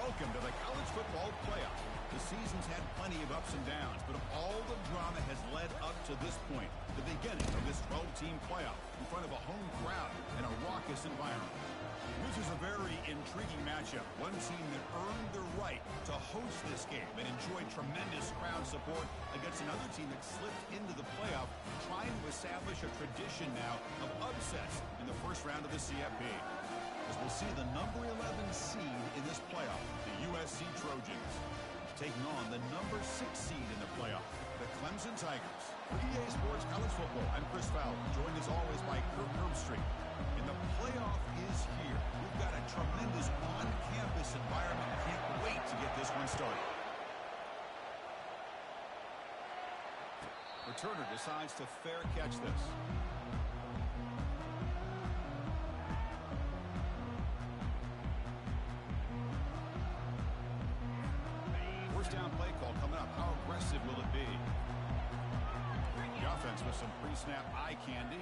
Welcome to the college football playoff. The season's had plenty of ups and downs, but all the drama has led up to this point, the beginning of this 12-team playoff in front of a home crowd and a raucous environment. This is a very intriguing matchup. One team that earned the right to host this game and enjoyed tremendous crowd support against another team that slipped into the playoff, trying to establish a tradition now of upsets in the first round of the CFP. As we'll see the number 11 seed in this playoff, the USC Trojans, taking on the number 6 seed in the playoff, the Clemson Tigers. For EA Sports College Football, I'm Chris Fowler, joined as always by Kirk Herbstreit. And the playoff is here. We've got a tremendous on-campus environment. Can't wait to get this one started. Returner decides to fair catch this. Down play call coming up. How aggressive will it be? The offense with some pre-snap eye candy.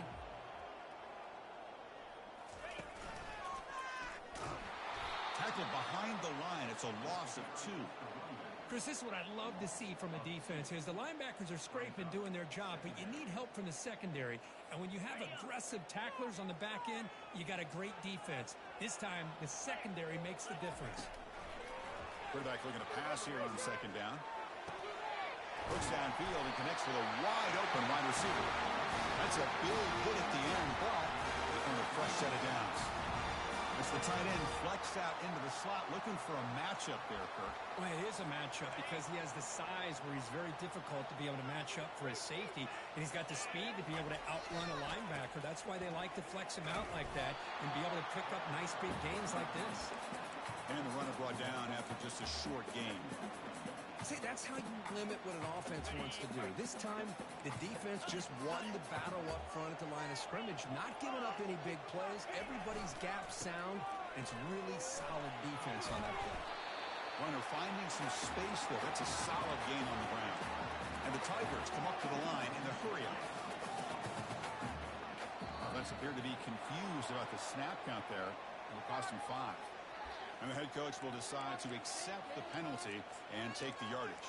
Tackled behind the line. It's a loss of 2. Chris, this is what I'd love to see from a defense is the linebackers are scraping, doing their job, but you need help from the secondary. And when you have aggressive tacklers on the back end, you got a great defense. This time, the secondary makes the difference. Quarterback looking to pass here on second down. Looks downfield and connects with a wide open wide receiver. That's a big hit at the end, but on a fresh set of downs. As the tight end flexed out into the slot, looking for a matchup there, Kirk. Well, it is a matchup because he has the size where he's very difficult to be able to match up for his safety, and he's got the speed to be able to outrun a linebacker. That's why they like to flex him out like that and be able to pick up nice big gains like this. And the runner brought down after just a short game. See, that's how you limit what an offense wants to do. This time, the defense just won the battle up front at the line of scrimmage, not giving up any big plays. Everybody's gap sound. It's really solid defense on that play. Runner finding some space there. That's a solid gain on the ground. And the Tigers come up to the line in the hurry-up. Offense appeared to be confused about the snap count there, and it cost him 5. And the head coach will decide to accept the penalty and take the yardage.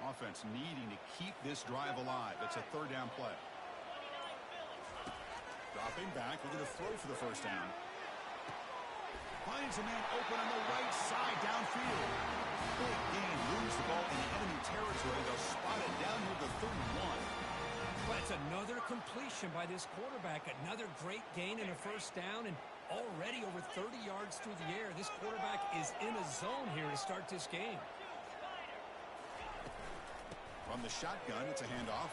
Offense needing to keep this drive alive. It's a third down play. Dropping back, looking to throw for the first down. Finds a man open on the right side downfield. Big gain, moves the ball in enemy territory. They'll spot it down near the 31. But it's another completion by this quarterback. Another great gain in a first down, and already over 30 yards through the air. This quarterback is in a zone here to start this game. From the shotgun, it's a handoff.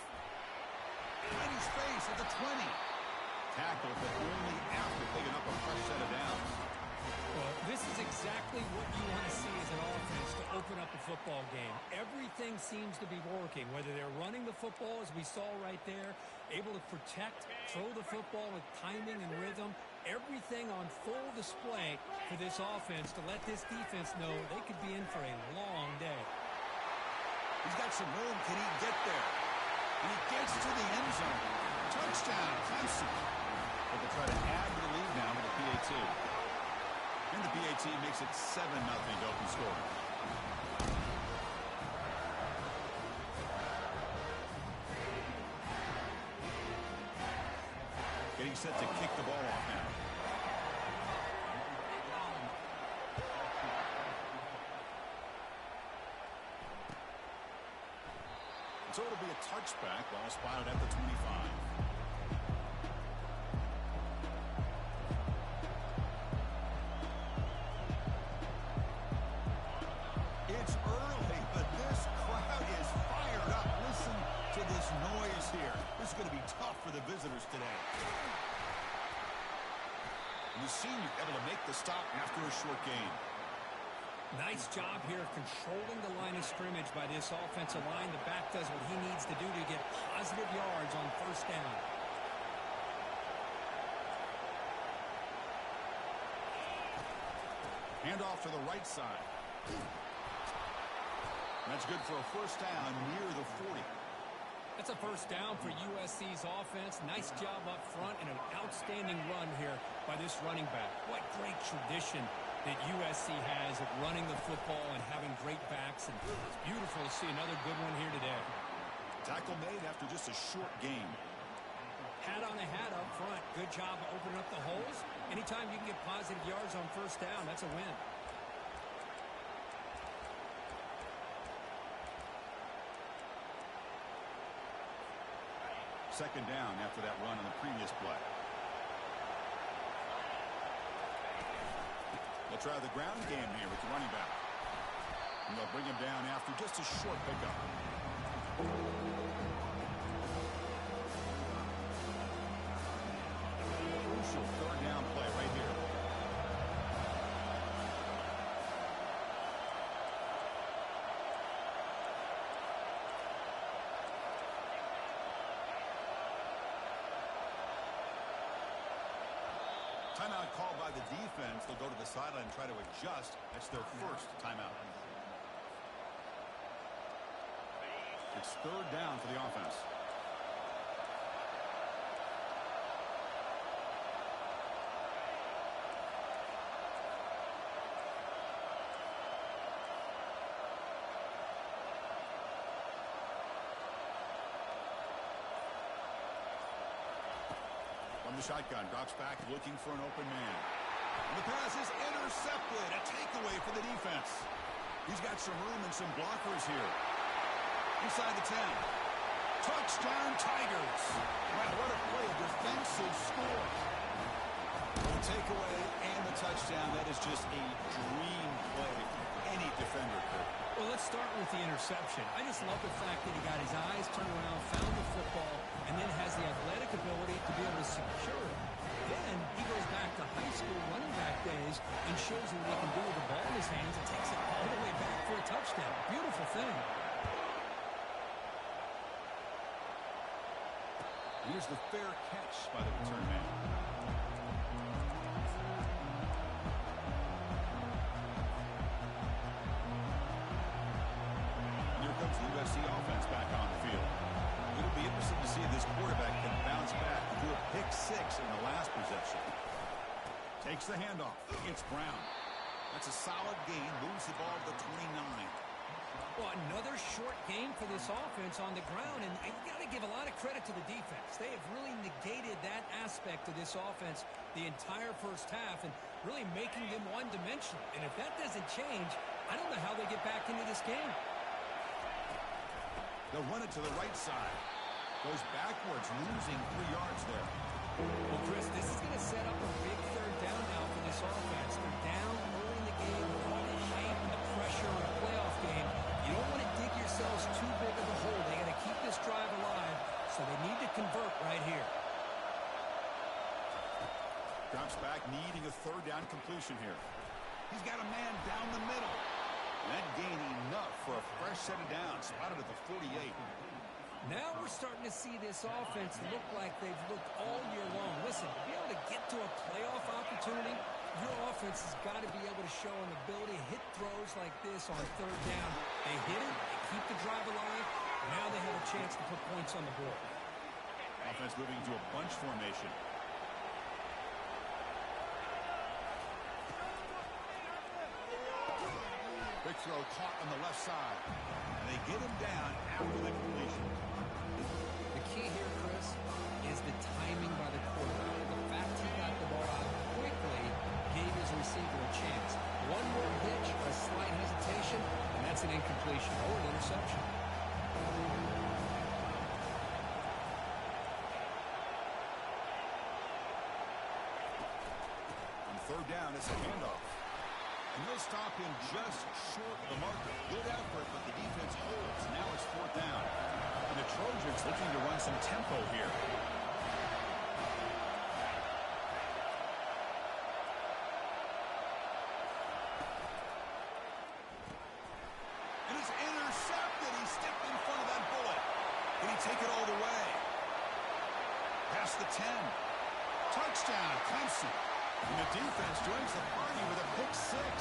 Tiny space at the 20. Tackled, but only after picking up a fresh set of downs. Well, this is exactly what you want to see as an offense to open up a football game. Everything seems to be working, whether they're running the football, as we saw right there, able to protect, throw the football with timing and rhythm, everything on full display for this offense to let this defense know they could be in for a long day. He's got some room. Can he get there? And he gets to the end zone. Touchdown, Clemson. But they try to add to the lead now with the PAT. And the PAT makes it 7-0 to open score. Getting set to kick the ball off now. So it'll be a touchback, ball spotted at the 25. It's early, but this crowd is fired up. Listen to this noise here. This is going to be tough for the visitors today. And the senior able to make the stop after a short gain. Nice job here of controlling the line of scrimmage by this offensive line. The back does what he needs to do to get positive yards on first down. Handoff to the right side. That's good for a first down near the 40. That's a first down for USC's offense. Nice job up front and an outstanding run here by this running back. What great tradition that USC has at running the football and having great backs. And it's beautiful to see another good one here today. Tackle made after just a short gain. Hat on a hat up front. Good job of opening up the holes. Anytime you can get positive yards on first down, that's a win. Second down after that run on the previous play. They'll try the ground game here with the running back. And they'll bring him down after just a short pickup. Crucial third down play right here. Timeout called by the defense. They'll go to the sideline and try to adjust. That's their first timeout. It's third down for the offense. From the shotgun, drops back, looking for an open man. And the pass is intercepted. A takeaway for the defense. He's got some room and some blockers here. Inside the 10. Touchdown, Tigers. Wow, what a play. A defensive score. The takeaway and the touchdown. That is just a dream play for any defender could. Well, let's start with the interception. I just love the fact that he got his eyes turned around, found the football, and then has the athletic ability to be able to secure it. Then he goes back to high school running back days and shows you what he can do with the ball in his hands and takes it all the way back for a touchdown. Beautiful thing. Here's the fair catch by the return man. And here comes the USC offense back on the field. It'll be interesting to see if this quarterback can bounce back and do a pick six in the last possession. Takes the handoff. It's Brown. That's a solid gain. Moves the ball to the 29. Well, another short game for this offense on the ground, and you got to give a lot of credit to the defense. They have really negated that aspect of this offense the entire first half and really making them one-dimensional. And if that doesn't change, I don't know how they get back into this game. They'll run it to the right side. Goes backwards, losing 3 yards there. Well, Chris, this is going to set up a big third down now for this offense. They're down early in the game, caught in shape in the pressure of a playoff game. You don't want to dig yourselves too big of a hole. They got to keep this drive alive, so they need to convert right here. Drops back, needing a third down completion here. He's got a man down the middle. That gain enough for a fresh set of downs. Spotted at the 48. Now we're starting to see this offense look like they've looked all year long. Listen, to be able to get to a playoff opportunity, your offense has got to be able to show an ability to hit throws like this on third down. They hit it, they keep the drive alive, now they have a chance to put points on the board. Offense moving into a bunch formation. Big throw caught on the left side. And they get him down after the completion. The key here, Chris, is the timing by the quarterback. The fact he got the ball out quickly gave his receiver a chance. One more hitch, a slight hesitation, and that's an incompletion or an interception. On third down, it's a handoff. And they'll stop him just short of the marker. Good effort, but the defense holds. Now it's fourth down. And the Trojans looking to run some tempo here. And it's intercepted. He stepped in front of that bullet. Can he take it all the way? Past the 10. Touchdown, Clemson. And the defense joins the party with a pick six.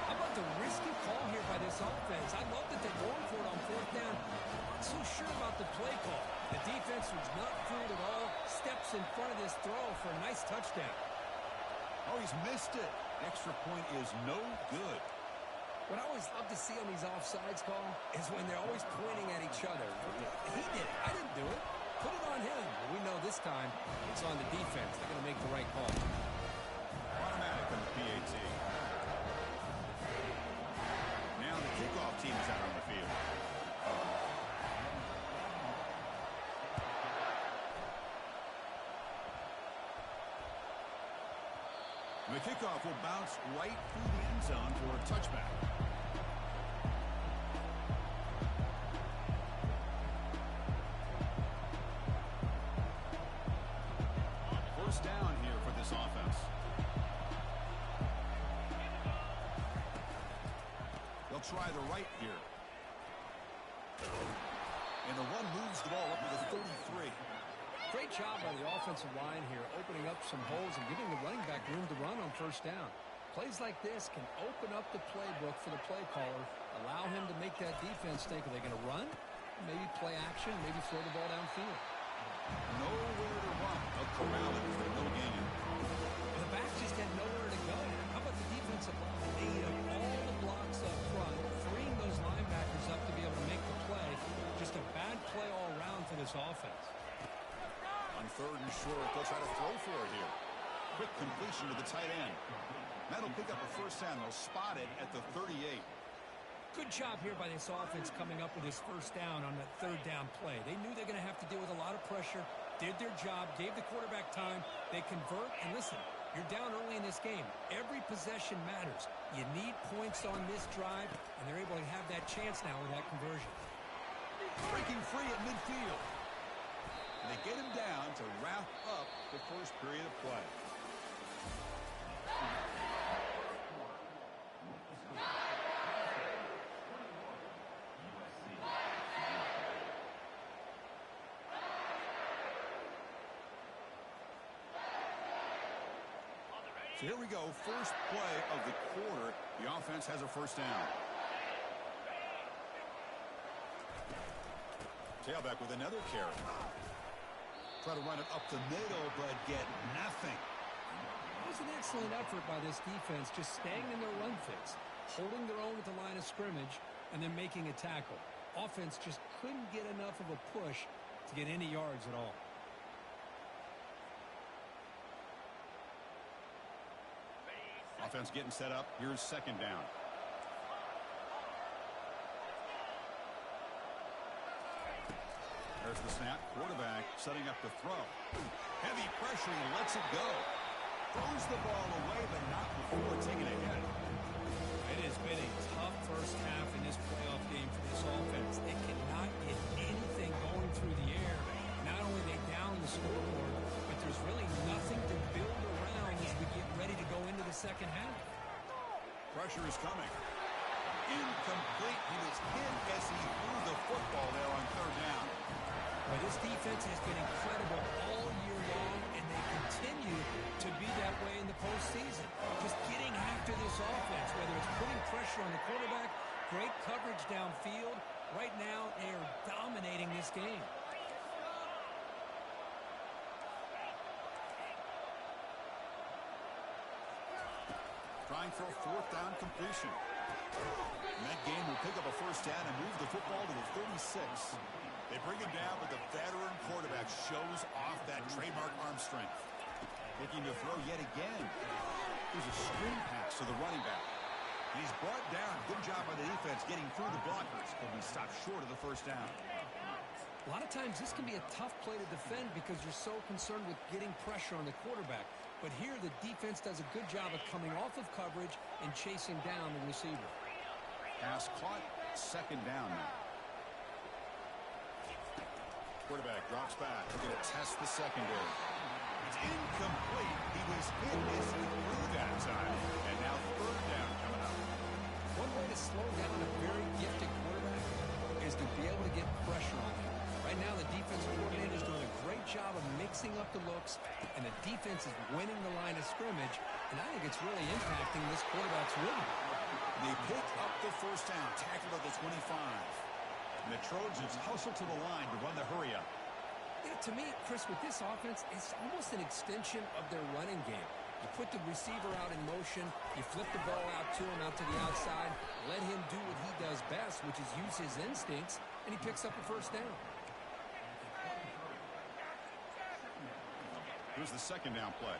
How about the risky call here by this offense. I love that they're going for it on fourth down. I'm not so sure about the play call. The defense was not fooled at all. Steps in front of this throw for a nice touchdown. Oh, he's missed it. Extra point is no good. What I always love to see on these offsides call is when they're always pointing at each other. He did it. I didn't do it. Put it on him. But we know this time it's on the defense. They're going to make the right call. Automatic on the PAT. Now the kickoff team is out on the field. The kickoff will bounce right through the end zone for a touchback. First down here for this offense. They'll try the right here. And the run moves the ball up to the 33. Great job by the offensive line here, opening up some holes and giving the running back room to run on first down. Plays like this can open up the playbook for the play caller, allow him to make that defense think, are they going to run? Maybe play action, maybe throw the ball downfield. Nowhere to run. They'll corral it for no gain. The back just had nowhere to go. How about the defensive line? They eat up all the blocks up front, freeing those linebackers up to be able to make the play. Just a bad play all around for this offense. On third and short, they'll try to throw for it here. Quick completion to the tight end. That'll pick up a first down. They'll spot it at the 38. Good job here by this offense coming up with this first down on that third down play. They knew they're going to have to deal with a lot of pressure, did their job, gave the quarterback time. They convert, and listen, you're down early in this game. Every possession matters. You need points on this drive, and they're able to have that chance now with that conversion. Breaking free at midfield. And they get him down to wrap up the first period of play. So here we go. First play of the quarter. The offense has a first down. Tailback with another carry. Try to run it up the middle, but get nothing. It was an excellent effort by this defense, just staying in their run fits, holding their own at the line of scrimmage, and then making a tackle. Offense just couldn't get enough of a push to get any yards at all. Offense getting set up. Here's second down. There's the snap. Quarterback setting up the throw. Heavy pressure. He lets it go. Throws the ball away, but not before taking a hit. It has been a tough first half in this playoff game for this offense. They cannot get anything going through the air. Not only are they down the scoreboard, but there's really nothing to build around as we get ready to go into the second half. Pressure is coming. Incomplete. He was hit as he threw the football there on third down. But this defense has been incredible all year long, and they continue to be that way in the postseason. Just getting after this offense, whether it's putting pressure on the quarterback, great coverage downfield. Right now, they are dominating this game. Trying for a fourth down completion. And that game will pick up a first down and move the football to the 36. They bring him down, but the veteran quarterback shows off that trademark arm strength. Looking to throw yet again. There's a screen pass to the running back. And he's brought down. Good job by the defense getting through the blockers. But he stopped short of the first down. A lot of times this can be a tough play to defend because you're so concerned with getting pressure on the quarterback. But here the defense does a good job of coming off of coverage and chasing down the receiver. Pass caught. Second down now. Quarterback drops back. They're going to test the secondary. It's incomplete. He was hit as he threw that time. And now third down coming up. One way to slow down a very gifted quarterback is to be able to get pressure on him. Right now, the defensive coordinator is doing a great job of mixing up the looks, and the defense is winning the line of scrimmage, and I think it's really impacting this quarterback's rhythm. They pick up the first down, tackled at the 25. And the Trojans hustle to the line to run the hurry up. Yeah, to me, Chris, with this offense, it's almost an extension of their running game. You put the receiver out in motion, you flip the ball out to him, out to the outside, let him do what he does best, which is use his instincts, and he picks up a first down. Here's the second down play.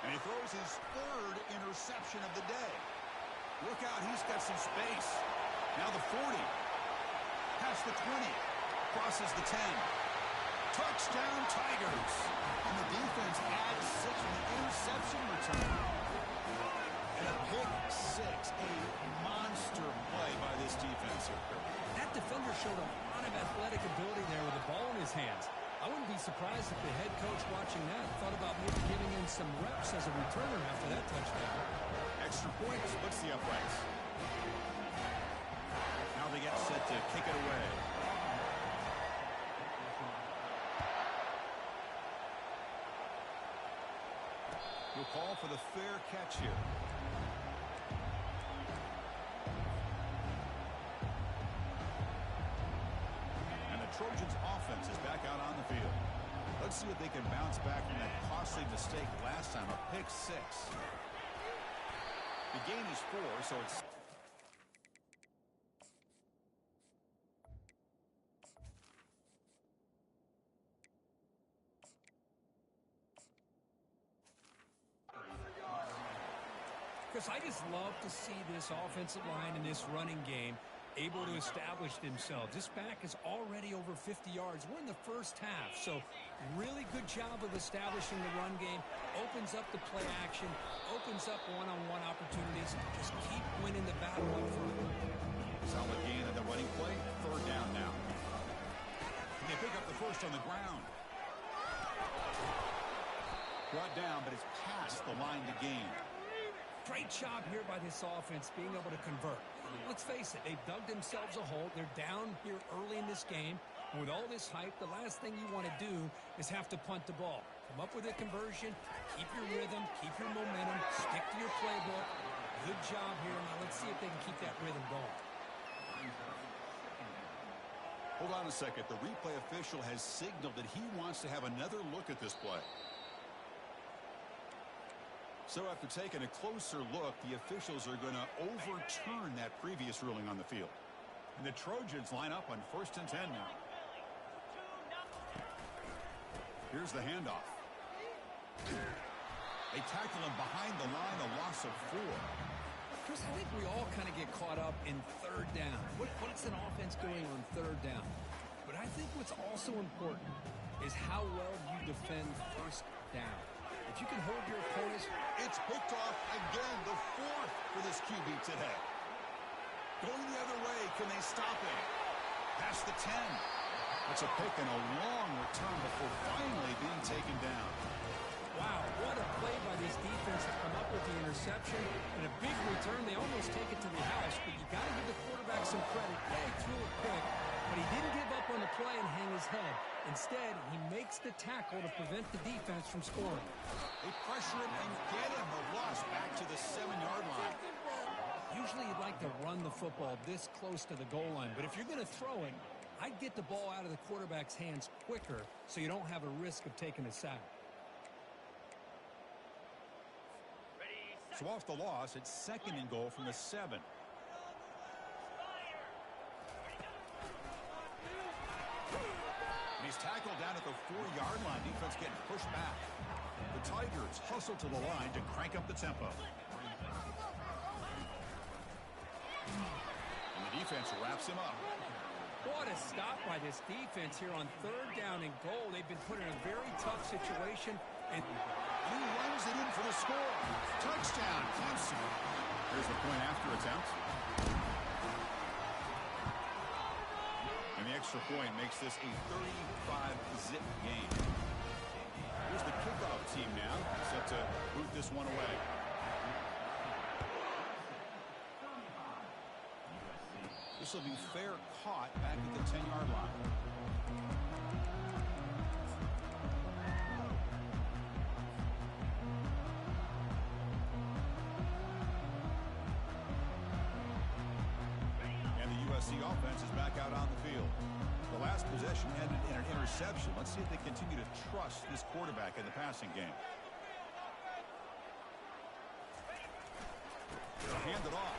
And he throws his third interception of the day. Look out, he's got some space. Now the 40. Past the 20. Crosses the 10. Touchdown, Tigers. And the defense adds 6 on the interception return. And a pick 6. A monster play by this defense. That defender showed a lot of athletic ability there with the ball in his hands. I wouldn't be surprised if the head coach watching that thought about maybe giving him some reps as a returner after that touchdown. Extra point splits the uprights. Now they get set to kick it away. We'll call for the fair catch here. And the Trojans offense is back out on the field. Let's see if they can bounce back from that costly mistake last time, a pick 6. The gain is 4, so it's... Chris, I just love to see this offensive line in this running game able to establish themselves. This back is already over 50 yards. We're in the first half, so really good job of establishing the run game. Opens up the play action, opens up one-on-one opportunities. Just keep winning the battle up front. Solid gain on the running play. Third down now. And they pick up the first on the ground. Brought down, but it's past the line to gain. Great job here by this offense being able to convert. Let's face it, they've dug themselves a hole. They're down here early in this game. And with all this hype, the last thing you want to do is have to punt the ball. Come up with a conversion, keep your rhythm, keep your momentum, stick to your playbook. Good job here. Now let's see if they can keep that rhythm going. Hold on a second. The replay official has signaled that he wants to have another look at this play. So after taking a closer look, the officials are going to overturn that previous ruling on the field. And the Trojans line up on 1st and 10 now. Here's the handoff. They tackle him behind the line, a loss of 4. Chris, I think we all kind of get caught up in third down. What's an offense doing on third down? But I think what's also important is how well you defend first down. If you can hold your opponents... It's picked off again, the 4th for this QB today. Going the other way, can they stop him? Past the 10. It's a pick and a long return before finally being taken down. Wow, what a play by this defense to come up with the interception. And a big return, they almost take it to the house, but you got to give the quarterback some credit. Yeah, he threw a pick, but he didn't give up on the play and hang his head. Instead, he makes the tackle to prevent the defense from scoring. They pressure him and get him. The loss back to the 7-yard line. Usually you'd like to run the football this close to the goal line, but if you're going to throw it, I'd get the ball out of the quarterback's hands quicker so you don't have a risk of taking a sack. So off the loss, it's 2nd and goal from the 7. He's tackled down at the 4-yard line. Defense getting pushed back. The Tigers hustle to the line to crank up the tempo. And the defense wraps him up. What a stop by this defense here on third down and goal. They've been put in a very tough situation. And he runs it in for the score. Touchdown, Clemson. Here's the point after attempt. And the extra point makes this a 35-zip game. Here's the kickoff team now, set to boot this one away. This will be fair caught back at the 10-yard line. USC offense is back out on the field. The last possession ended in an interception. Let's see if they continue to trust this quarterback in the passing game. They'll hand it off.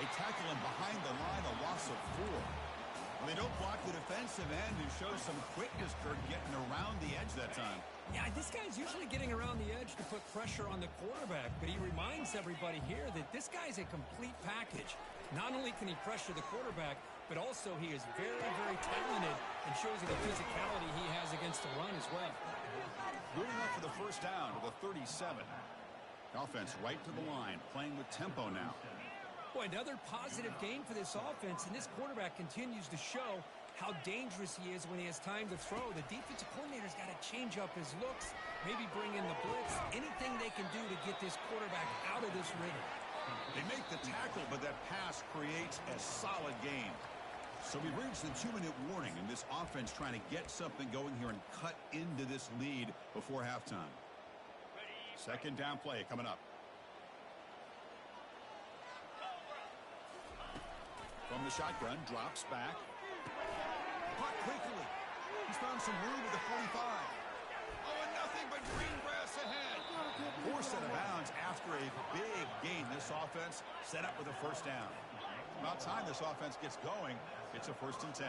They tackle him behind the line, a loss of 4. Well, they don't block the defensive end and show some quickness, Kurt, getting around the edge that time. Yeah, this guy's usually getting around the edge to put pressure on the quarterback, but he reminds everybody here that this guy's a complete package. Not only can he pressure the quarterback, but also he is very, very talented and shows you the physicality he has against the run as well. Moving up for the first down to the 37. Offense right to the line, playing with tempo now. Boy, another positive game for this offense, and this quarterback continues to show how dangerous he is when he has time to throw. The defensive coordinator's got to change up his looks, maybe bring in the blitz, anything they can do to get this quarterback out of this rhythm. They make the tackle, but that pass creates a solid gain. So we've reached the 2-minute warning, and this offense trying to get something going here and cut into this lead before halftime. Second down play coming up. From the shotgun, drops back. Caught quickly. He's found some room with the 45. Oh, and nothing but green grass ahead. Forced out of bounds after a big gain. This offense set up with a first down. About time this offense gets going. It's a 1st and 10.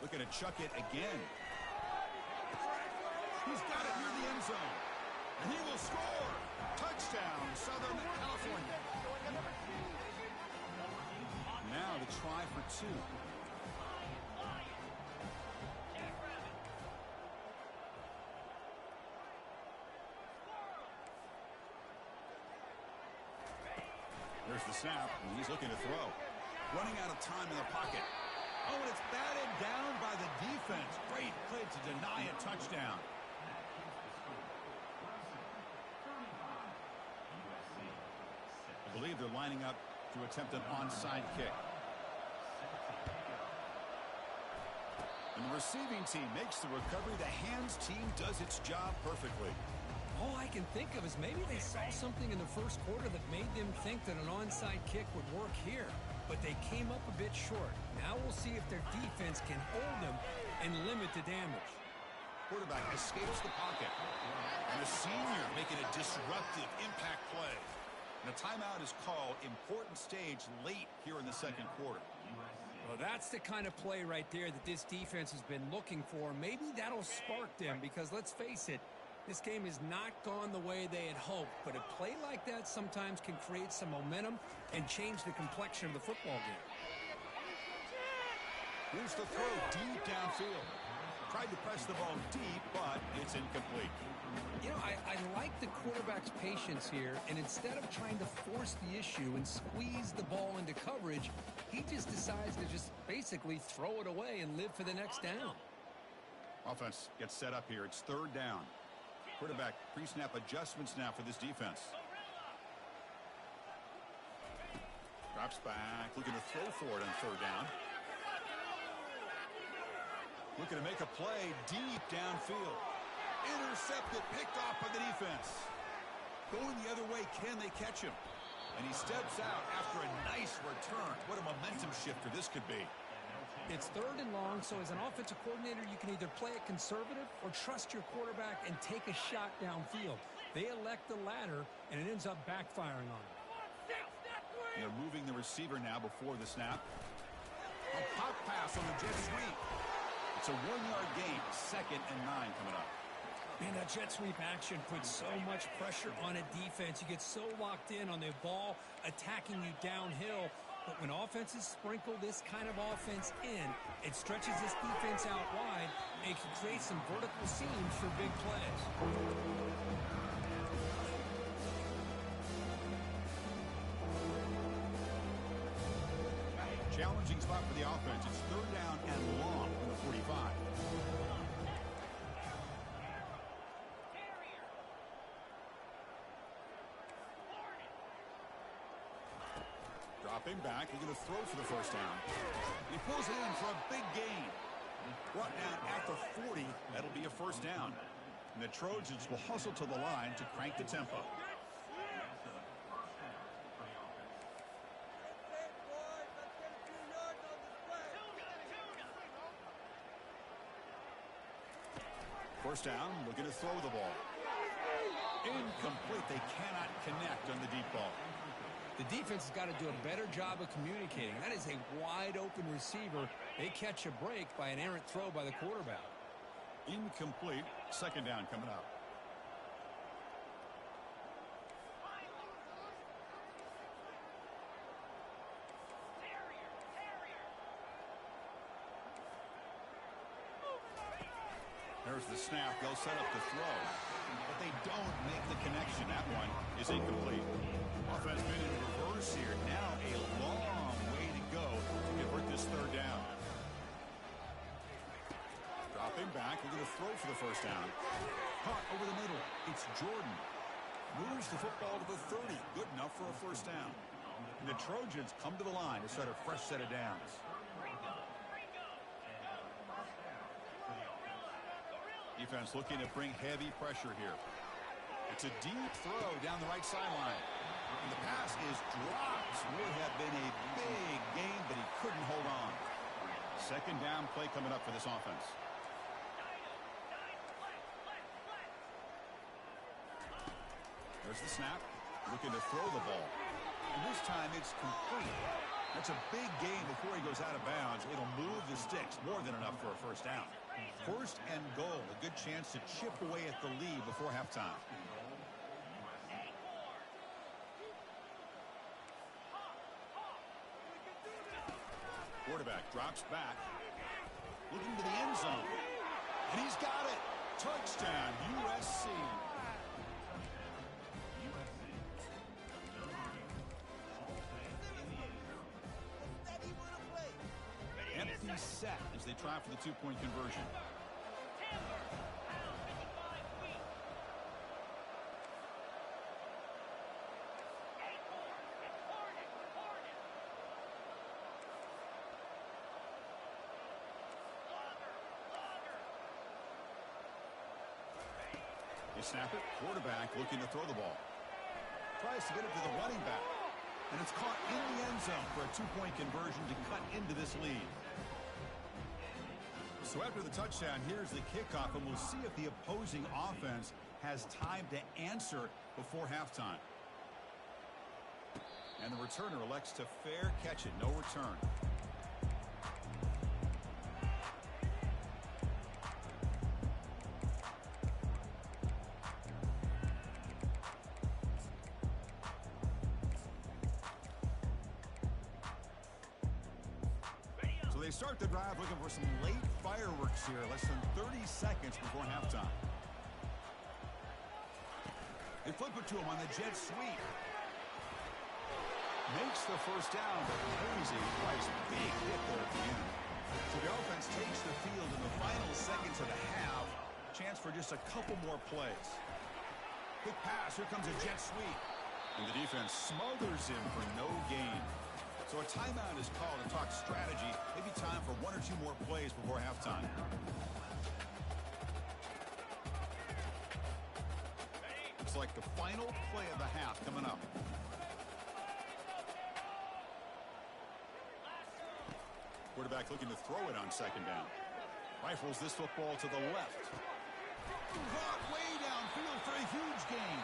Looking to chuck it again. He's got it near the end zone. And he will score. Touchdown, Southern California. Now the try for 2. There's the snap, and he's looking to throw. Running out of time in the pocket. Oh, and it's batted down by the defense. Great play to deny a touchdown. I believe they're lining up to attempt an onside kick. And the receiving team makes the recovery. The hands team does its job perfectly. All I can think of is maybe they saw something in the first quarter that made them think that an onside kick would work here. But they came up a bit short. Now we'll see if their defense can hold them and limit the damage. Quarterback escapes the pocket. And a senior making a disruptive impact play. And a timeout is called. Important stage late here in the second quarter. Well, that's the kind of play right there that this defense has been looking for. Maybe that'll spark them because, let's face it, this game has not gone the way they had hoped. But a play like that sometimes can create some momentum and change the complexion of the football game. Here's the throw deep downfield. Tried to press the ball deep, but it's incomplete. You know, I like the quarterback's patience here, and instead of trying to force the issue and squeeze the ball into coverage, he just decides to just basically throw it away and live for the next down. Offense gets set up here. It's 3rd down. Quarterback pre-snap adjustments now for this defense. Drops back, looking to throw for it on 3rd down. Looking to make a play deep downfield. Intercepted, picked off by the defense. Going the other way, can they catch him? And he steps out after a nice return. What a momentum shifter this could be. It's 3rd and long, so as an offensive coordinator, you can either play it conservative or trust your quarterback and take a shot downfield. They elect the latter, and it ends up backfiring on them. They're moving the receiver now before the snap. A pop pass on the jet sweep. It's a 1-yard gain. 2nd and 9 coming up. Man, that jet sweep action puts so much pressure on a defense. You get so locked in on the ball attacking you downhill. But when offenses sprinkle this kind of offense in, it stretches this defense out wide and can create some vertical seams for big plays. Challenging spot for the offense. It's 3rd down and long from the 45. Dropping back, he's going to throw for the first down. He pulls it in for a big gain. Brought down at the 40, that'll be a first down. And the Trojans will hustle to the line to crank the tempo. First down, looking to throw the ball. Incomplete. They cannot connect on the deep ball. The defense has got to do a better job of communicating. That is a wide-open receiver. They catch a break by an errant throw by the quarterback. Incomplete. Second down coming up. There's the snap. They'll set up the throw. But they don't make the connection. That one is incomplete. Offense been in reverse here. Now a long way to go to convert this third down. Dropping back. They're going to throw for the first down. Caught over the middle. It's Jordan. Moves the football to the 30. Good enough for a first down. And the Trojans come to the line to start a fresh set of downs. Defense looking to bring heavy pressure here. It's a deep throw down the right sideline. And the pass is dropped. Would have been a big gain, but he couldn't hold on. Second down play coming up for this offense. There's the snap. Looking to throw the ball. And this time it's complete. That's a big gain before he goes out of bounds. It'll move the sticks. More than enough for a first down. First and goal. A good chance to chip away at the lead before halftime. Quarterback drops back. Looking to the end zone. And he's got it. Touchdown, USC. Empty set as they try for the two-point conversion. They snap it. Quarterback looking to throw the ball. Tries to get it to the running back. And it's caught in the end zone for a two-point conversion to cut into this lead. So after the touchdown, here's the kickoff, and we'll see if the opposing offense has time to answer before halftime. And the returner elects to fair catch it. No return. They start the drive looking for some late fireworks here. Less than 30 seconds before halftime. They flip it to him on the jet sweep. Makes the first down, but Posey twice. Big hit there at the end. So the offense takes the field in the final seconds of the half. Chance for just a couple more plays. Quick pass. Here comes a jet sweep. And the defense smothers him for no gain. So a timeout is called to talk strategy. Maybe time for one or two more plays before halftime. Looks like the final play of the half coming up. Quarterback looking to throw it on second down. Rifles this football to the left. Caught way downfield for a huge gain.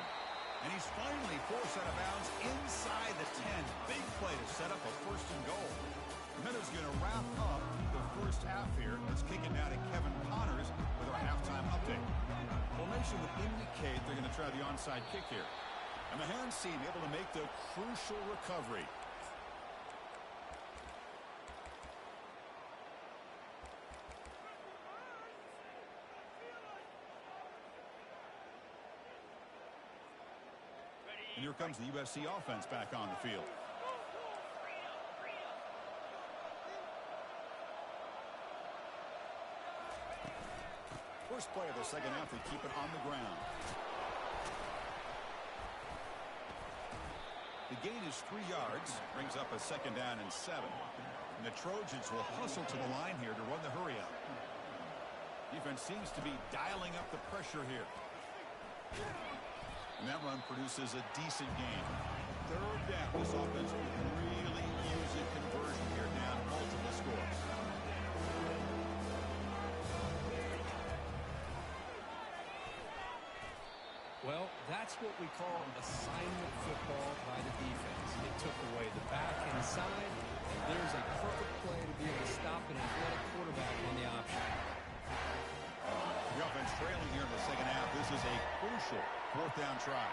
And he's finally forced out of bounds inside the 10. Big play to set up a first and goal. The Minnows going to wrap up the first half here. Let's kick it now to Kevin Connors with our halftime update. Formation would indicate they're going to try the onside kick here. And the hands team able to make the crucial recovery. And here comes the USC offense back on the field. First play of the second half, they keep it on the ground. The gain is 3 yards, brings up a second down and 7. And the Trojans will hustle to the line here to run the hurry up. Defense seems to be dialing up the pressure here. And that run produces a decent gain. Third down. This offense could really use a conversion here, down multiple scores. Well, that's what we call assignment football by the defense. It took away the back inside, and there's a perfect play to be able to stop an athletic quarterback on the option. The offense trailing here in the second half. This is a crucial fourth down try.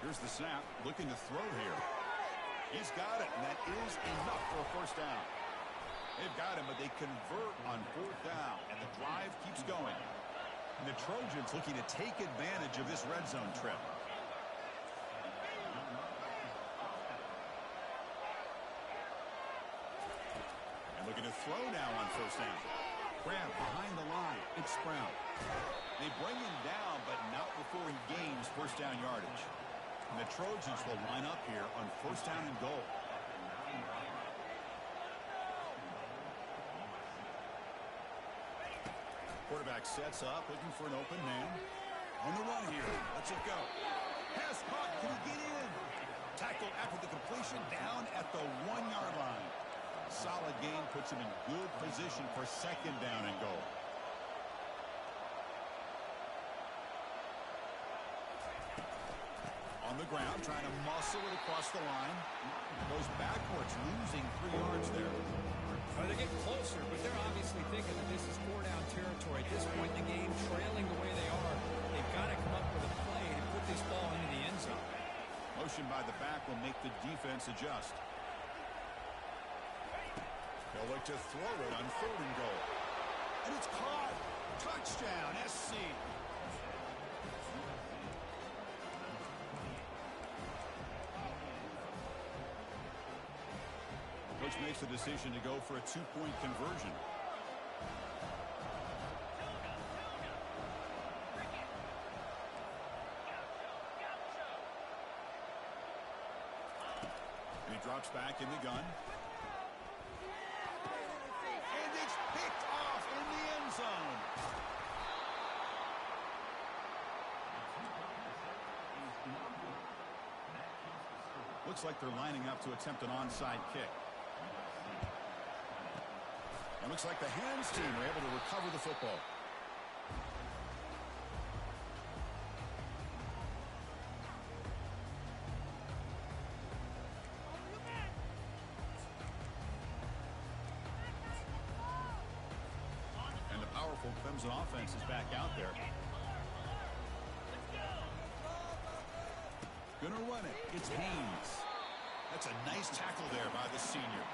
Here's the snap, looking to throw here. He's got it, and that is enough for a first down. They've got him, but they convert on fourth down, and the drive keeps going. And the Trojans looking to take advantage of this red zone trip. And looking to throw now on first down. Grab behind the line. It's Brown. They bring him down, but not before he gains first down yardage. And the Trojans will line up here on first down and goal. Quarterback sets up, looking for an open man. On the run here. Let's it go. Pass caught. Can he get in? Tackle after the completion down at the 1-yard line. Solid gain puts him in good position for second down and goal. On the ground, trying to muscle it across the line. Goes backwards, losing 3 yards there. Well, they're getting closer, but they're obviously thinking that this is 4-down territory. At this point in the game, trailing the way they are, they've got to come up with a play to put this ball into the end zone. Motion by the back will make the defense adjust. They'll look to throw it on third and goal. And it's caught. Touchdown, SC. Coach makes the decision to go for a 2-point conversion. And he drops back in the gun. And it's picked off in the end zone. Looks like they're lining up to attempt an onside kick. It looks like the hands team are able to recover the football. And the powerful Clemson offense is back out there. Gonna run it. It's Haynes. That's a nice tackle there by the senior.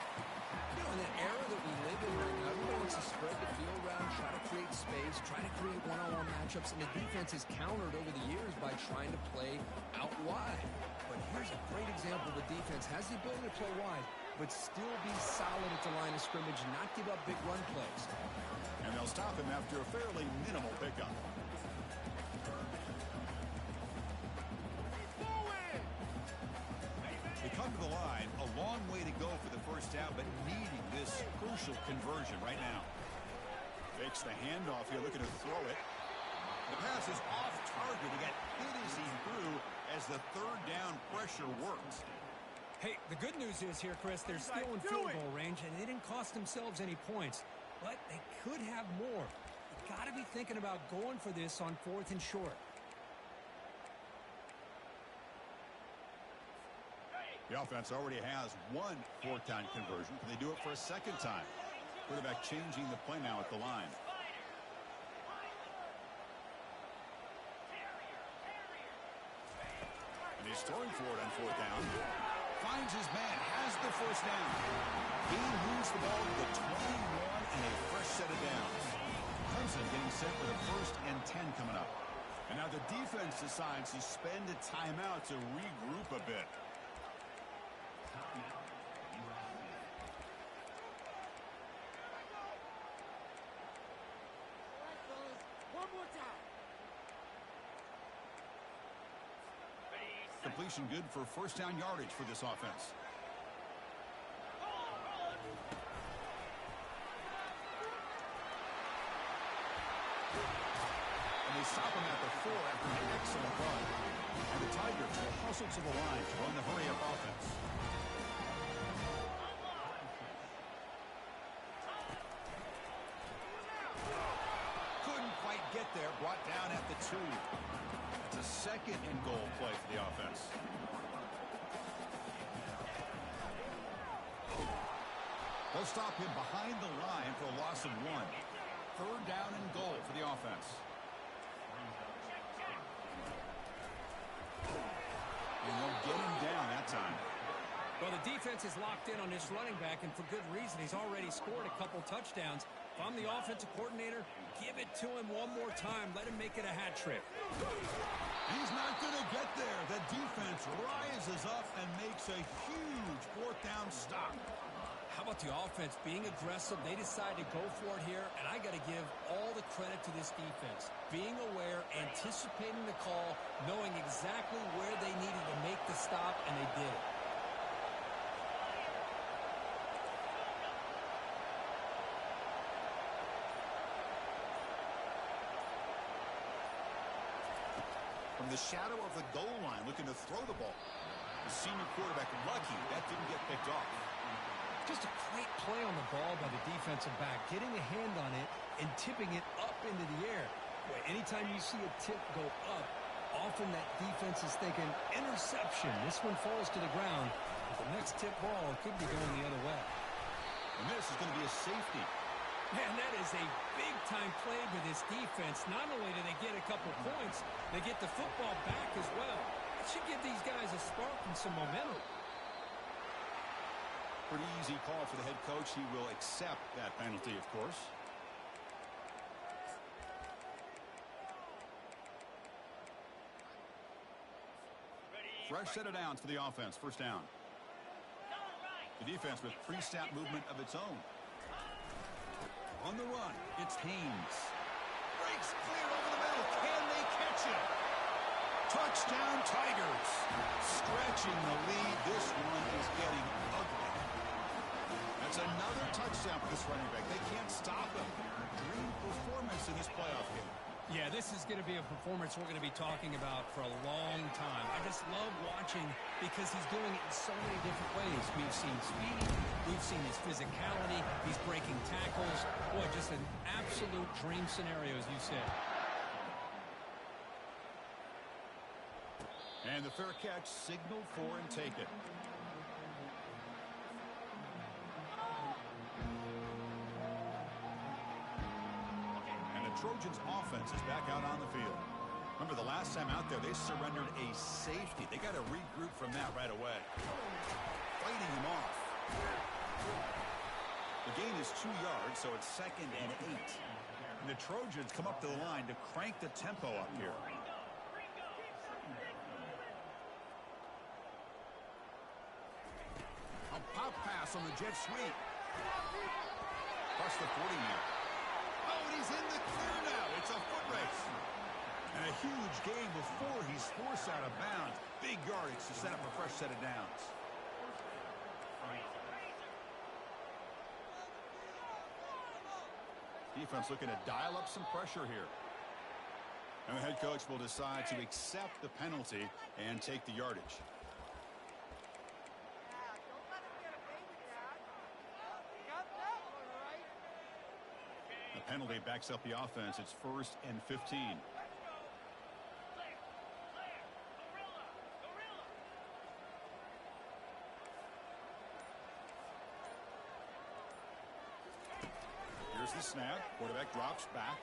You know, in the era that we live in right now, everybody wants to spread the field around, try to create space, try to create one-on-one matchups, and the defense has countered over the years by trying to play out wide. But here's a great example. The defense has the ability to play wide, but still be solid at the line of scrimmage, not give up big run plays. And they'll stop him after a fairly minimal pickup. They come to the line, a long way to go for the first down, but needing this crucial conversion right now. Fakes the handoff here, looking to throw it. The pass is off target. He got hit as he threw as the third down pressure works. Hey, the good news is here, Chris, they're still in field goal range, and they didn't cost themselves any points. But they could have more. You've got to be thinking about going for this on 4th and short. The offense already has one fourth-down conversion. Can they do it for a second time? Quarterback changing the play now at the line. And he's throwing for it on fourth down. Finds his man, has the first down. He moves the ball to the 21 and a fresh set of downs. Clemson getting set with a 1st and 10 coming up. And now the defense decides to spend a timeout to regroup a bit. Completion good for first down yardage for this offense. And they stop him at the 4 after an excellent run. And the Tigers will hustle to the line to run the hurry-up offense. Couldn't quite get there. Brought down at the 2. It's a second and goal play for the offense. They'll stop him behind the line for a loss of 1. Third down and goal for the offense. And they'll get him down that time. Well, the defense is locked in on this running back, and for good reason. He's already scored a couple touchdowns. If I'm the offensive coordinator, give it to him one more time. Let him make it a hat trick. He's not going to get there. The defense rises up and makes a huge fourth down stop. How about the offense being aggressive? They decide to go for it here, and I got to give all the credit to this defense. Being aware, anticipating the call, knowing exactly where they needed to make the stop, and they did it. From the shadow of the goal line, looking to throw the ball. The senior quarterback lucky that didn't get picked off. Just a great play on the ball by the defensive back, getting a hand on it and tipping it up into the air. Boy, anytime you see a tip go up, often that defense is thinking interception. This one falls to the ground. But the next tip ball could be going the other way. And this is going to be a safety. Man, that is a big-time play for this defense. Not only do they get a couple points, they get the football back as well. It should give these guys a spark and some momentum. Pretty easy call for the head coach. He will accept that penalty, of course. Fresh set of downs for the offense. First down. The defense with pre-snap movement of its own. On the run, it's Haynes. Breaks clear over the middle. Can they catch it? Touchdown, Tigers. Stretching the lead. This one is getting ugly. That's another touchdown for this running back. They can't stop him. Dream performance in this playoff game. Yeah, this is going to be a performance we're going to be talking about for a long time. I just love watching because he's doing it in so many different ways. We've seen speed, we've seen his physicality, he's breaking tackles. Boy, just an absolute dream scenario, as you said. And the fair catch signaled for and taken. Trojans offense is back out on the field. Remember the last time out there they surrendered a safety. They got to regroup from that right away. Fighting him off. The gain is 2 yards, so it's 2nd and 8. And the Trojans come up to the line to crank the tempo up here. A pop pass on the jet sweep. Plus the 40 now. Oh, and he's in the clear now. It's a foot race. And a huge gain before he's forced out of bounds. Big yardage to set up a fresh set of downs. Defense looking to dial up some pressure here. And the head coach will decide to accept the penalty and take the yardage. Penalty backs up the offense. It's 1st and 15. Here's the snap. Quarterback drops back.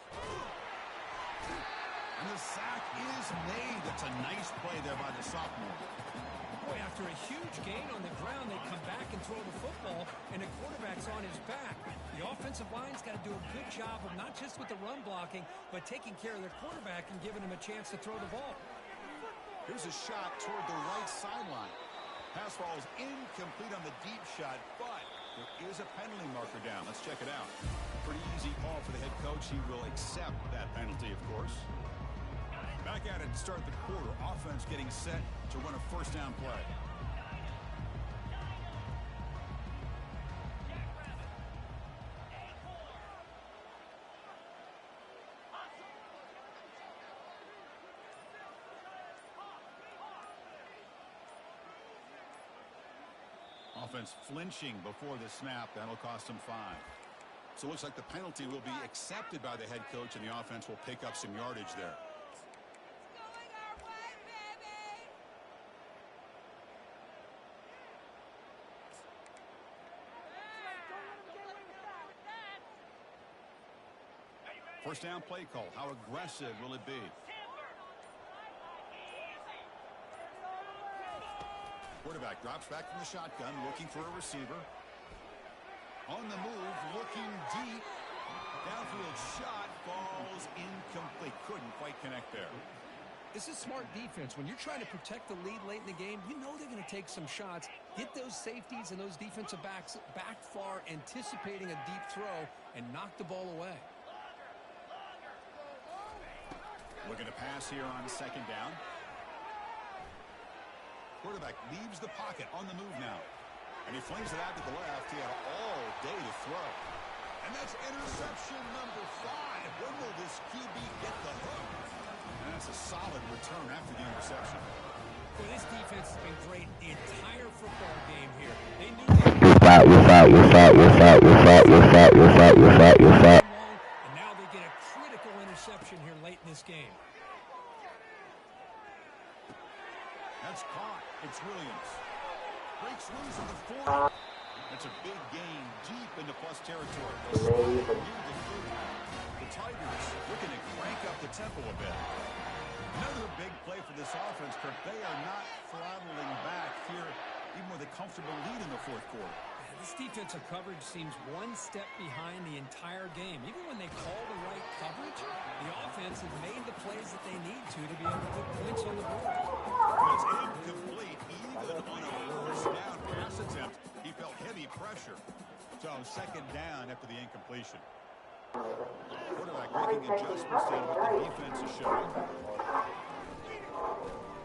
And the sack is made. That's a nice play there by the sophomore. Boy, after a huge gain on the ground, they come back and throw the football, and the quarterback's on his back. The offensive line's got to do a good job of not just with the run blocking, but taking care of their quarterback and giving him a chance to throw the ball. Here's a shot toward the right sideline. Pass ball is incomplete on the deep shot, but there is a penalty marker down. Let's check it out. Pretty easy call for the head coach. He will accept that penalty, of course. Back at it to start the quarter. Offense getting set to run a first down play. Offense flinching before the snap. That'll cost them 5. So it looks like the penalty will be accepted by the head coach, and the offense will pick up some yardage there. First down play call. How aggressive will it be? Quarterback drops back from the shotgun, looking for a receiver. On the move, looking deep. Downfield shot falls incomplete. Couldn't quite connect there. This is smart defense. When you're trying to protect the lead late in the game, you know they're going to take some shots, get those safeties and those defensive backs back far, anticipating a deep throw, and knock the ball away. Looking to pass here on second down. Quarterback leaves the pocket on the move now. And he flings it out to the left. He had all day to throw. And that's interception number 5. When will this QB get the hook? And that's a solid return after the interception. Well, this defense has been great the entire football game here. They knew they and now they get a critical interception here late in this game. That's caught. It's Williams. Breaks loose at the 40. That's a big gain deep into plus territory. The Tigers looking to crank up the tempo a bit. Another big play for this offense, Kirk. They are not throttling back here, even with a comfortable lead in the fourth quarter. This defensive coverage seems one step behind the entire game. Even when they call the right coverage, the offense has made the plays that they need to be able to put points on the board. It's incomplete. Even on a first down pass attempt, he felt heavy pressure. So second down after the incompletion. Quarterback making adjustments to what the defense is showing.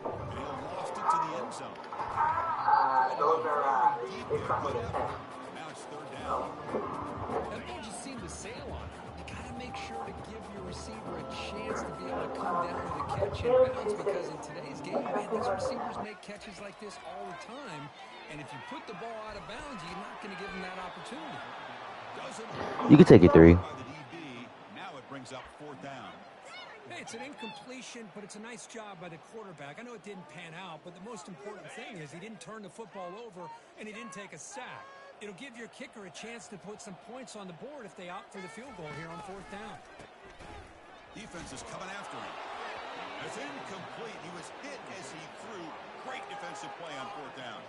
And he'll lost it to the end zone. Now it's third down. That ball just seemed to sail on it. You got to make sure to give your receiver a chance to be able to come down with a catch and bounce, because in today's game, man, these receivers make catches like this all the time. And if you put the ball out of bounds, you're not going to give them that opportunity. You can take it 3. Now it brings up fourth down. Hey, it's an incompletion, but it's a nice job by the quarterback. I know it didn't pan out, but the most important thing is he didn't turn the football over and he didn't take a sack. It'll give your kicker a chance to put some points on the board if they opt for the field goal here on fourth down. Defense is coming after him. It's incomplete. He was hit as he threw. Great defensive play on fourth down.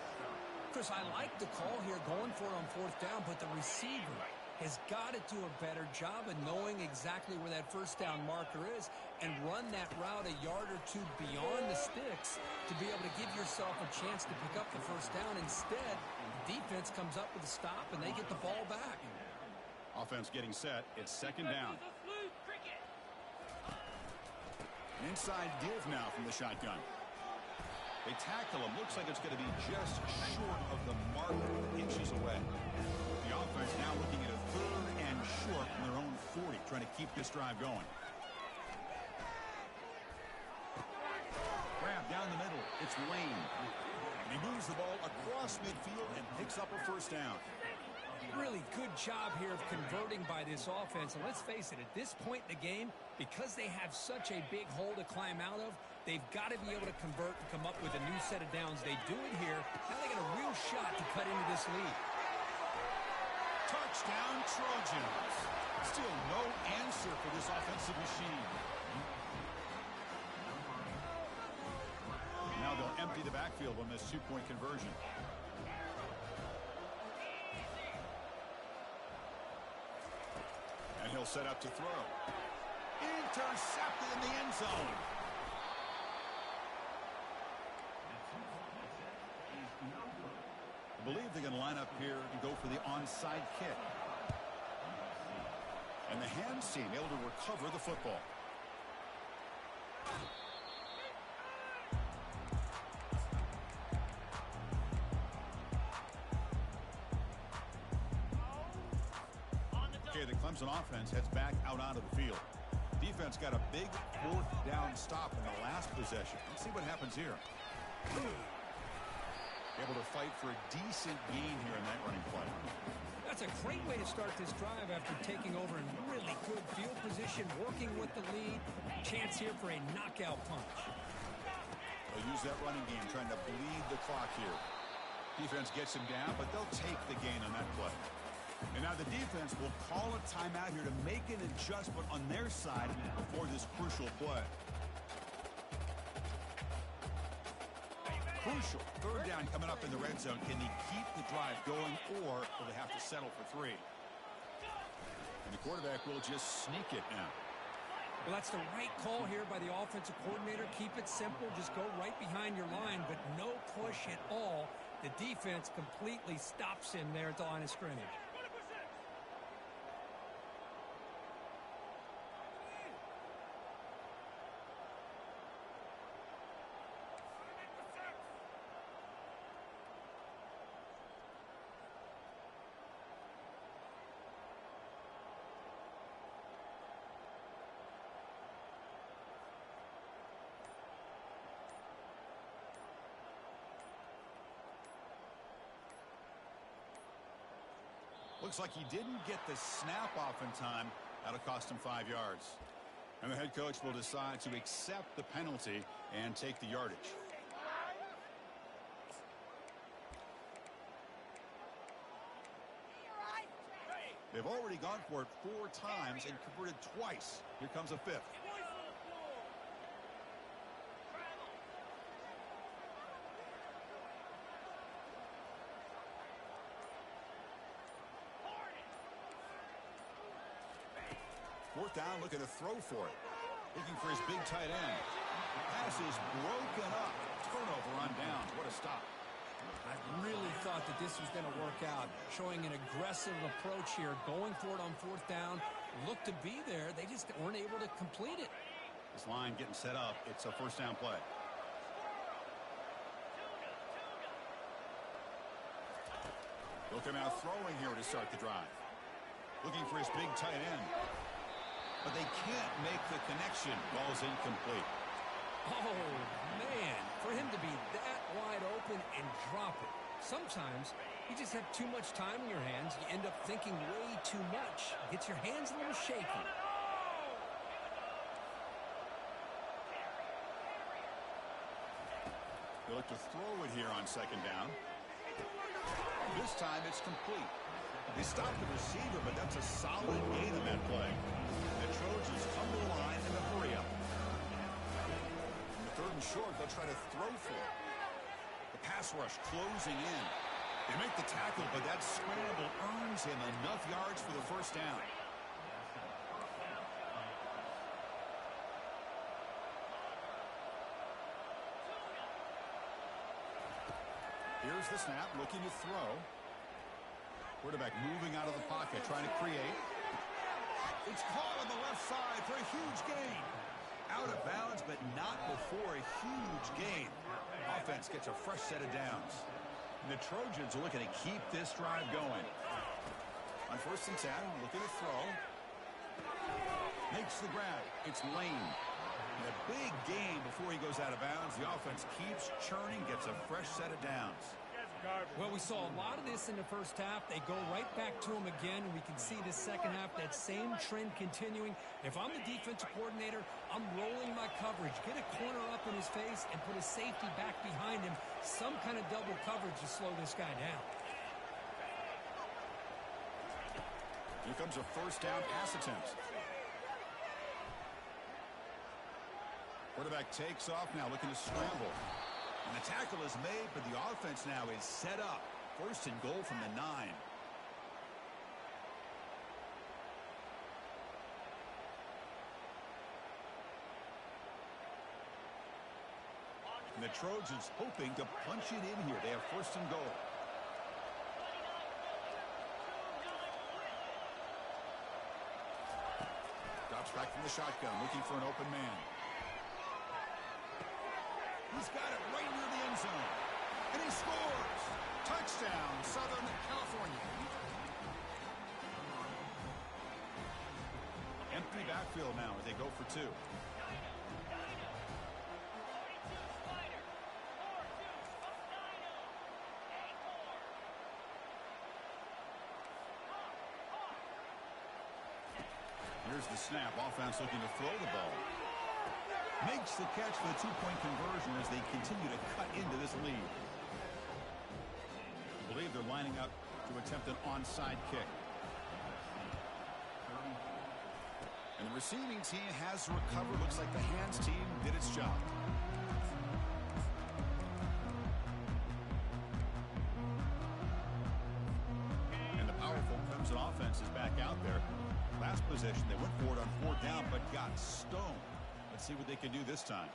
Chris, I like the call here going for it on fourth down, but the receiver has got to do a better job of knowing exactly where that first down marker is and run that route a yard or two beyond the sticks to be able to give yourself a chance to pick up the first down. Instead, the defense comes up with a stop and they get the ball back. Offense getting set. It's second down. Inside give now from the shotgun. They tackle him. Looks like it's going to be just short of the mark, inches away. The offense now looking at a third and short from their own 40, trying to keep this drive going. Grab down the middle. It's Lane. And he moves the ball across midfield and picks up a first down. Really good job here of converting by this offense. And let's face it, at this point in the game, because they have such a big hole to climb out of, they've got to be able to convert and come up with a new set of downs. They do it here. Now they got a real shot to cut into this lead. Touchdown, Trojans. Still no answer for this offensive machine. Now they'll empty the backfield on this two-point conversion. And he'll set up to throw. Intercepted in the end zone. I believe they're going to line up here and go for the onside kick. And the hands team able to recover the football. Okay, the Clemson offense heads back out onto the field. Defense got a big fourth down stop in the last possession. Let's see what happens here. Able to fight for a decent gain here in that running play. That's a great way to start this drive after taking over in really good field position, working with the lead. Chance here for a knockout punch. They'll use that running game, trying to bleed the clock here. Defense gets him down, but they'll take the gain on that play. And now the defense will call a timeout here to make an adjustment on their side before this crucial play. Crucial. Third down coming up in the red zone. Can they keep the drive going, or will they have to settle for 3? And the quarterback will just sneak it now. Well, that's the right call here by the offensive coordinator. Keep it simple. Just go right behind your line, but no push at all. The defense completely stops him there at the line of scrimmage. Looks like he didn't get the snap off in time. That'll cost him 5 yards. And the head coach will decide to accept the penalty and take the yardage. They've already gone for it 4 times and converted twice. Here comes a 5th. Fourth down, looking to throw for it. Looking for his big tight end. The pass is broken up. Turnover on downs. What a stop. I really thought that this was going to work out. Showing an aggressive approach here. Going for it on 4th down. Looked to be there. They just weren't able to complete it. This line getting set up. It's a first down play. They'll come out throwing here to start the drive. Looking for his big tight end. But they can't make the connection. Ball's incomplete. Oh, man. For him to be that wide open and drop it. Sometimes you just have too much time in your hands. You end up thinking way too much. Gets your hands a little shaky. They look to throw it here on 2nd down. This time it's complete. They stopped the receiver, but that's a solid gain on that play. The Trojans come to the line in a hurry up. In the 3rd and short, they'll try to throw for it. The pass rush closing in. They make the tackle, but that scramble earns him enough yards for the first down. Here's the snap, looking to throw. Quarterback moving out of the pocket, trying to create. It's caught on the left side for a huge gain. Out of bounds, but not before a huge gain. Offense gets a fresh set of downs. And the Trojans are looking to keep this drive going. On 1st and 10, looking to throw. Makes the grab. It's Lane. And a big gain before he goes out of bounds. The offense keeps churning, gets a fresh set of downs. Well, we saw a lot of this in the first half. They go right back to him again. We can see the second half, that same trend continuing. If I'm the defensive coordinator, I'm rolling my coverage. Get a corner up in his face and put a safety back behind him. Some kind of double coverage to slow this guy down. Here comes a first down pass attempt. Quarterback takes off now, looking to scramble. And the tackle is made, but the offense now is set up. 1st and goal from the 9. And the Trojans hoping to punch it in here. They have 1st and goal. Drops back from the shotgun, looking for an open man. He's got it right near the end zone. And he scores. Touchdown, Southern California. Empty backfield now as they go for 2. Here's the snap. Offense looking to throw the ball. Makes the catch for the two-point conversion as they continue to cut into this lead. I believe they're lining up to attempt an onside kick. And the receiving team has recovered. Looks like the hands team did its job. And the powerful Clemson offense is back out there. Last possession, they went for it on 4th down, but got stoned. Let's see what they can do this time.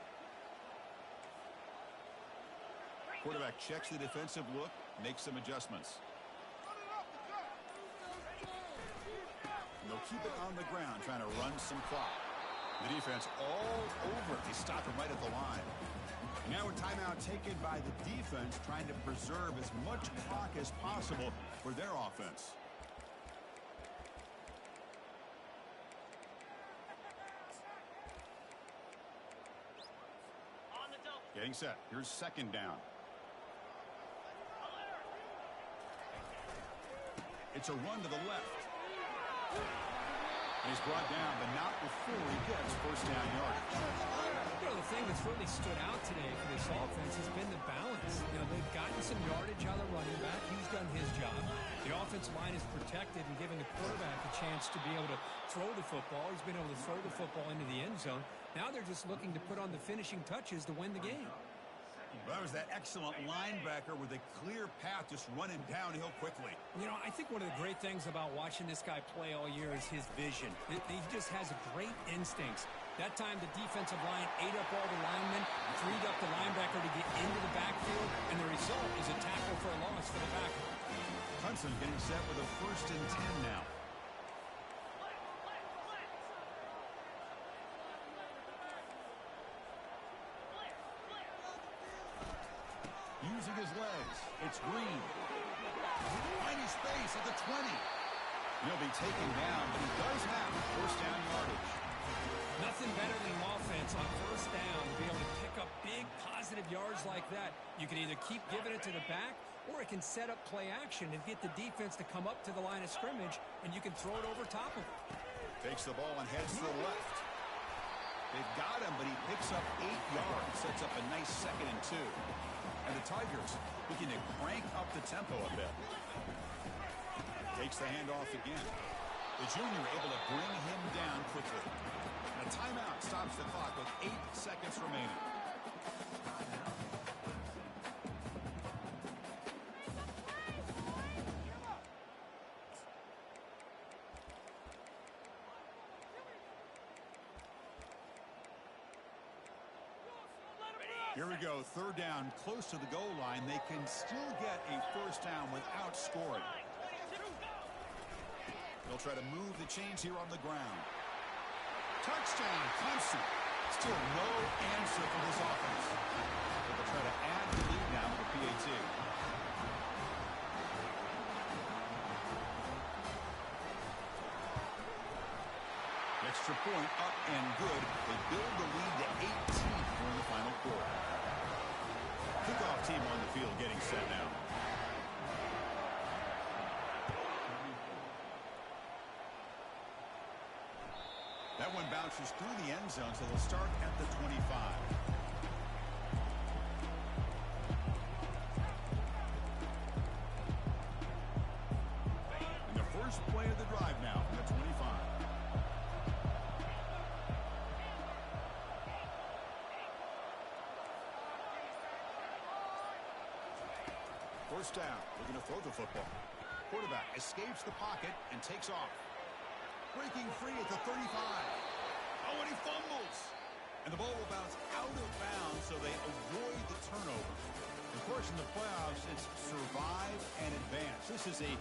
Quarterback checks the defensive look, makes some adjustments. And they'll keep it on the ground, trying to run some clock. The defense all over. They stop him right at the line. Now a timeout taken by the defense, trying to preserve as much clock as possible for their offense. Getting set. Here's 2nd down. It's a run to the left. And he's brought down, but not before he gets 1st down yardage. You know, the thing that's really stood out today for this offense has been the balance. You know, they've gotten some yardage out of the running back. He's done his job. The offensive line is protected and giving the quarterback a chance to be able to throw the football. He's been able to throw the football into the end zone. Now they're just looking to put on the finishing touches to win the game. Well, that was that excellent linebacker with a clear path just running downhill quickly. You know, I think one of the great things about watching this guy play all year is his vision. He just has great instincts. That time the defensive line ate up all the linemen, freed up the linebacker to get into the backfield, and the result is a tackle for a loss for the backer. Clemson getting set with a 1st and 10 now. Using his legs. It's Green. Tiny space at the 20. He'll be taken down, but he does have 1st down yardage. Nothing better than an offense on 1st down to be able to pick up big positive yards like that. You can either keep giving it to the back, or it can set up play action and get the defense to come up to the line of scrimmage, and you can throw it over top of it. Takes the ball and heads to the left. They've got him, but he picks up 8 yards. Sets up a nice 2nd and 2. And the Tigers looking to crank up the tempo a bit. Takes the handoff again. The junior able to bring him down quickly. And a timeout stops the clock with 8 seconds remaining. Here we go, 3rd down, close to the goal line. They can still get a 1st down without scoring. They'll try to move the chains here on the ground. Touchdown, Clemson. Still no answer for this offense. But they'll try to add the lead now with the PAT. Extra point up and good. They build the lead to 18 during the final quarter. Kickoff team on the field getting set now. That one bounces through the end zone, so they'll start at the 25. And the first play of the drive now from the 25. First down. We're going to throw the football. Quarterback escapes the pocket and takes off. Breaking free at the 35. Oh, and he fumbles. And the ball will bounce out of bounds, so they avoid the turnover. Of course, in the playoffs, it's survive and advance. This is a